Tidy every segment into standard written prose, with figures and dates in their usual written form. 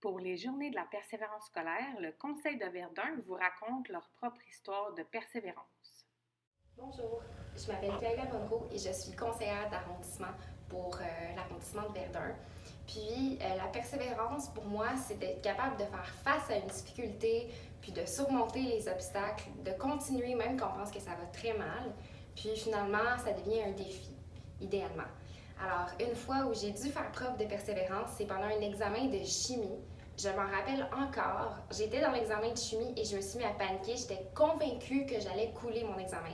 Pour les Journées de la persévérance scolaire, le Conseil de Verdun vous raconte leur propre histoire de persévérance. Bonjour, je m'appelle Kayla Monroe et je suis conseillère d'arrondissement pour l'arrondissement de Verdun. Puis la persévérance pour moi, c'est d'être capable de faire face à une difficulté, puis de surmonter les obstacles, de continuer même quand on pense que ça va très mal. Puis finalement, ça devient un défi, idéalement. Alors, une fois où j'ai dû faire preuve de persévérance, c'est pendant un examen de chimie. Je m'en rappelle encore, j'étais dans l'examen de chimie et je me suis mis à paniquer. J'étais convaincue que j'allais couler mon examen.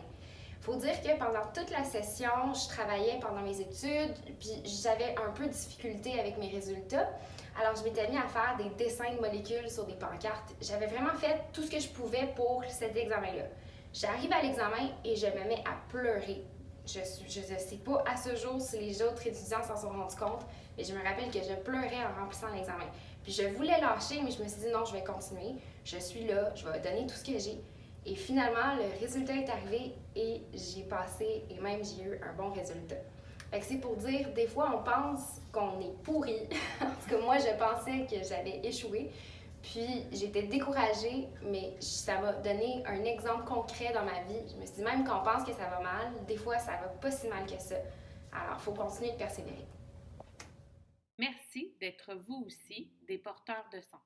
Faut dire que pendant toute la session, je travaillais pendant mes études, puis j'avais un peu de difficulté avec mes résultats. Alors, je m'étais mis à faire des dessins de molécules sur des pancartes. J'avais vraiment fait tout ce que je pouvais pour cet examen-là. J'arrive à l'examen et je me mets à pleurer. Je ne sais pas à ce jour si les autres étudiants s'en sont rendus compte, mais je me rappelle que je pleurais en remplissant l'examen. Puis je voulais lâcher, mais je me suis dit non, je vais continuer. Je suis là, je vais donner tout ce que j'ai. Et finalement, le résultat est arrivé et j'ai passé et même j'ai eu un bon résultat. Fait que c'est pour dire, des fois, on pense qu'on est pourri. En tout cas, moi, je pensais que j'avais échoué. Puis, j'étais découragée, mais ça m'a donné un exemple concret dans ma vie. Je me suis dit, même quand on pense que ça va mal, des fois, ça va pas si mal que ça. Alors, il faut continuer de persévérer. Merci d'être vous aussi des porteurs de son.